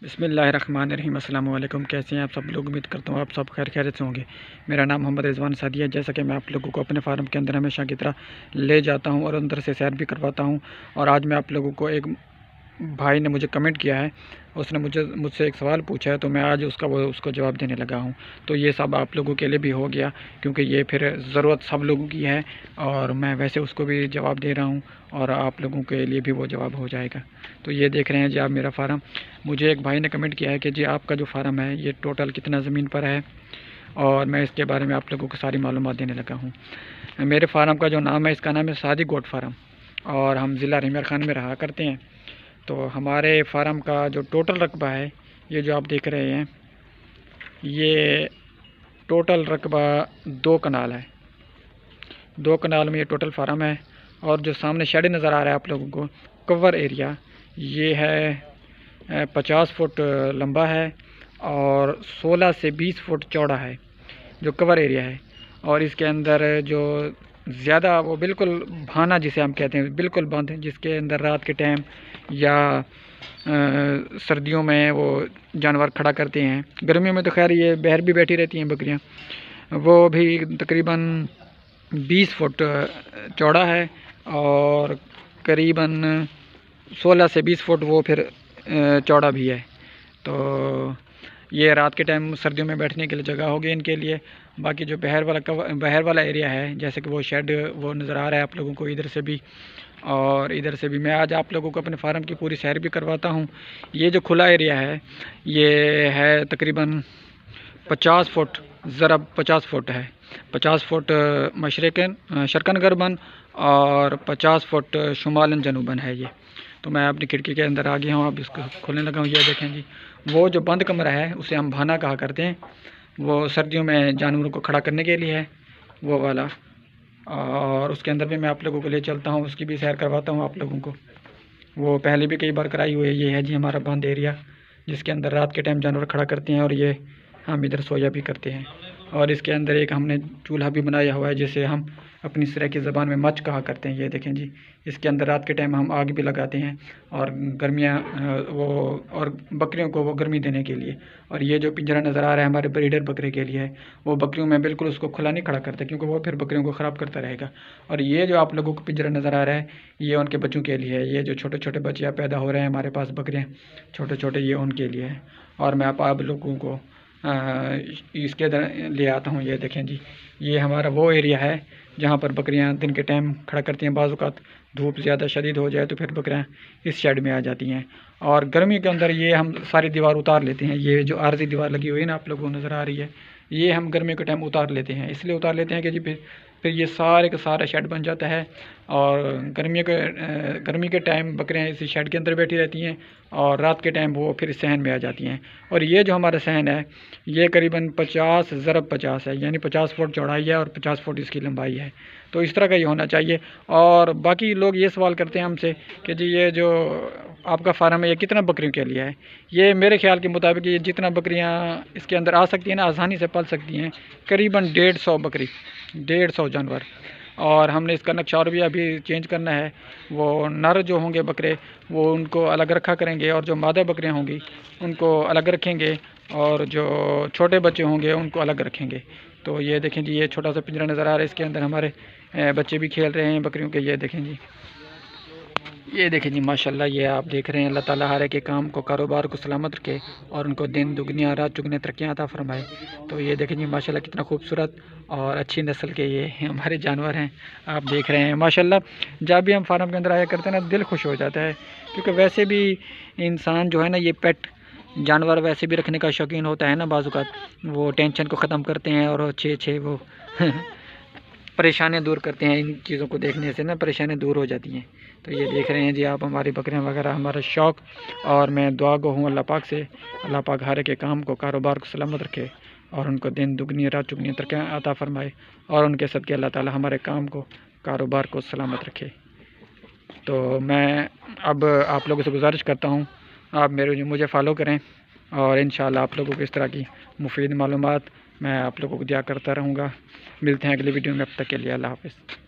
بسم اللہ الرحمن الرحیم۔ السلام علیکم، کیسے ہیں آپ سب لوگ؟ امید کرتا ہوں آپ سب خیر خیریت سے ہوں گے۔ میرا نام محمد رضوان سعدی ہے۔ جیسا کہ میں آپ لوگوں کو اپنے فارم کے اندر ہمیشہ کی طرح لے جاتا ہوں اور اندر سے سیر بھی کرواتا ہوں، اور آج میں آپ لوگوں کو ایک بھائی نے مجھے کمنٹ کیا ہے، اس نے مجھ سے ایک سوال پوچھا ہے، تو میں آج اس کو جواب دینے لگا ہوں۔ تو یہ سب آپ لوگوں کے لیے بھی ہو گیا، کیونکہ یہ پھر ضرورت سب لوگوں کی ہے، اور میں ویسے اس کو بھی جواب دے رہا ہوں اور آپ لوگوں کے لیے بھی وہ جواب ہو جائے گا۔ تو یہ دیکھ رہے ہیں جی آپ میرا فارم۔ مجھے ایک بھائی نے کمنٹ کیا ہے کہ جی آپ کا جو فارم ہے یہ ٹوٹل کتنا زمین پر ہے، اور میں اس کے بارے میں آپ لوگوں کو ساری معلومات دینے لگا ہوں۔ میرے فارم کا جو نام ہے، اس کا نام ہے سعدی گوٹ فارم، اور ہم ضلع رحمت خان میں رہا کرتے ہیں۔ تو ہمارے فارم کا جو ٹوٹل رقبہ ہے، یہ جو آپ دیکھ رہے ہیں، یہ ٹوٹل رقبہ 2 کنال ہے۔ 2 کنال میں یہ ٹوٹل فارم ہے، اور جو سامنے شیڈ نظر آ رہا ہے آپ لوگوں کو، کور ایریا، یہ ہے 50 فٹ لمبا ہے اور 16 سے 20 فٹ چوڑا ہے جو کور ایریا ہے۔ اور اس کے اندر جو زیادہ وہ بالکل بھانا جسے ہم کہتے ہیں، بالکل بند، جس کے اندر رات کے ٹائم یا سردیوں میں وہ جانور کھڑا کرتے ہیں۔ گرمیوں میں تو خیر یہ باہر بھی بیٹھی رہتی ہیں بکریاں، وہ بھی تقریباً 20 فٹ چوڑا ہے، اور قریباً 16 سے 20 فٹ وہ پھر چوڑا بھی ہے۔ تو یہ رات کے ٹائم سردیوں میں بیٹھنے کے لیے جگہ ہوگی ان کے لیے۔ باقی جو باہر والا ایریا ہے، جیسے کہ وہ شیڈ وہ نظر آ رہا ہے آپ لوگوں کو ادھر سے بھی اور ادھر سے بھی، میں آج آپ لوگوں کو اپنے فارم کی پوری سیر بھی کرواتا ہوں۔ یہ جو کھلا ایریا ہے، یہ ہے تقریباً 50 فٹ ضرب 50 فٹ ہے، 50 فٹ شرقاً غرباً اور 50 فٹ شمالاً جنوباً ہے یہ۔ تو میں اپنی کھڑکی کے اندر آ گیا ہوں، اب اس کو کھولنے لگا ہوں۔ یہ دیکھیں جی، وہ جو بند کمرہ ہے اسے ہم بھانا کہا کرتے ہیں، وہ سردیوں میں جانوروں کو کھڑا کرنے کے لیے ہے وہ والا، اور اس کے اندر بھی میں آپ لوگوں کو لے چلتا ہوں، اس کی بھی سیر کرواتا ہوں آپ لوگوں کو۔ وہ پہلے بھی کئی بار کرائی ہوئی ہے۔ یہ ہے جی ہمارا بند ایریا، جس کے اندر رات کے ٹائم جانور کھڑا کرتے ہیں، اور یہ ہم ادھر سویا بھی کرتے ہیں۔ اور اس کے اندر ایک ہم نے چولہا بھی بنایا ہوا ہے، جسے ہم اپنی سرائیکی زبان میں مچ کہا کرتے ہیں۔ یہ دیکھیں جی، اس کے اندر رات کے ٹائم ہم آگ بھی لگاتے ہیں، اور گرمیاں اور بکریوں کو وہ گرمی دینے کے لیے۔ اور یہ جو پنجرا نظر آ رہا ہے ہمارے بریڈر بکرے کے لیے ہے، وہ بکریوں میں بالکل اس کو کھلا نہیں کھڑا کرتا، کیونکہ وہ پھر بکریوں کو خراب کرتا رہے گا۔ اور یہ جو آپ لوگوں کو پنجرا نظر آ رہا ہے، یہ ان کے بچوں کے لیے ہے۔ یہ جو چھوٹے چھوٹے بچے پیدا ہو رہے ہیں ہمارے پاس بکریاں چھوٹے چھوٹے، یہ ان کے لیے ہے۔ اور میں آپ لوگوں کو اس کے لے آتا ہوں۔ یہ دیکھیں جی، یہ ہمارا وہ ایریا ہے جہاں پر بکریاں دن کے ٹائم کھڑا کرتی ہیں۔ بعض اوقات دھوپ زیادہ شدید ہو جائے تو پھر بکریاں اس شیڈ میں آ جاتی ہیں، اور گرمی کے اندر یہ ہم ساری دیوار اتار لیتے ہیں۔ یہ جو عارضی دیوار لگی ہوئی ہے نا آپ لوگوں کو نظر آ رہی ہے، یہ ہم گرمی کے ٹائم اتار لیتے ہیں۔ اس لیے اتار لیتے ہیں کہ جی پھر یہ سارے کا سارا شیڈ بن جاتا ہے، اور گرمی کے ٹائم بکریاں اسی شیڈ کے اندر بیٹھی رہتی ہیں، اور رات کے ٹائم وہ پھر صحن میں آ جاتی ہیں۔ اور یہ جو ہمارا صحن ہے، یہ قریباً 50 ضرب 50 ہے، یعنی 50 فٹ چوڑائی ہے اور 50 فٹ اس کی لمبائی ہے۔ تو اس طرح کا یہ ہونا چاہیے۔ اور باقی لوگ یہ سوال کرتے ہیں ہم سے کہ جی یہ جو آپ کا فارم ہے یہ کتنا بکریوں کے لیے ہے؟ یہ میرے خیال کے مطابق یہ جتنا بکریاں اس کے اندر آ سکتی ہیں نا، آسانی سے پل سکتی ہیں، قریباً 150 بکری، 150 جانور۔ اور ہم نے اس کا نقشہ اور بھی ابھی چینج کرنا ہے۔ وہ نر جو ہوں گے بکرے، وہ ان کو الگ رکھا کریں گے، اور جو مادہ بکریاں ہوں گی ان کو الگ رکھیں گے، اور جو چھوٹے بچے ہوں گے ان کو الگ رکھیں گے۔ تو یہ دیکھیں جی، یہ چھوٹا سا پنجرا نظر آ رہا ہے، اس کے اندر ہمارے بچے بھی کھیل رہے ہیں بکریوں کے۔ یہ دیکھیں جی، یہ دیکھیں جی، ماشاءاللہ یہ آپ دیکھ رہے ہیں۔ اللہ تعالیٰ ہر ایک کے کام کو، کاروبار کو سلامت رکھے، اور ان کو دن دگنیاں رات چگنے ترقیاں عطا فرمائے۔ تو یہ دیکھیں جی، ماشاءاللہ کتنا خوبصورت اور اچھی نسل کے یہ ہمارے جانور ہیں، آپ دیکھ رہے ہیں ماشاءاللہ۔ جب بھی ہم فارم کے اندر آیا کرتے ہیں نا، دل خوش ہو جاتا ہے، کیونکہ ویسے بھی انسان جو ہے نا، یہ پیٹ جانور ویسے بھی رکھنے کا شوقین ہوتا ہے نا۔ بعض اوقات وہ ٹینشن کو ختم کرتے ہیں، اور اچھے وہ پریشانیاں دور کرتے ہیں۔ ان چیزوں کو دیکھنے سے نا پریشانیاں دور ہو جاتی ہیں۔ تو یہ دیکھ رہے ہیں جی آپ ہماری بکریاں وغیرہ، ہمارا شوق، اور میں دعا گو ہوں اللہ پاک سے، اللہ پاک ہر ایک کے کام کو، کاروبار کو سلامت رکھے، اور ان کو دن دگنی رات چگنی ترقیاں عطا فرمائے، اور ان کے صدقے اللہ تعالیٰ ہمارے کام کو، کاروبار کو سلامت رکھے۔ تو میں اب آپ لوگوں سے گزارش کرتا ہوں، آپ مجھے فالو کریں، اور انشاءاللہ آپ لوگوں کو اس طرح کی مفید معلومات میں آپ لوگوں کو دیا کرتا رہوں گا۔ ملتے ہیں اگلی ویڈیو میں، اب تک کے لیے اللہ حافظ۔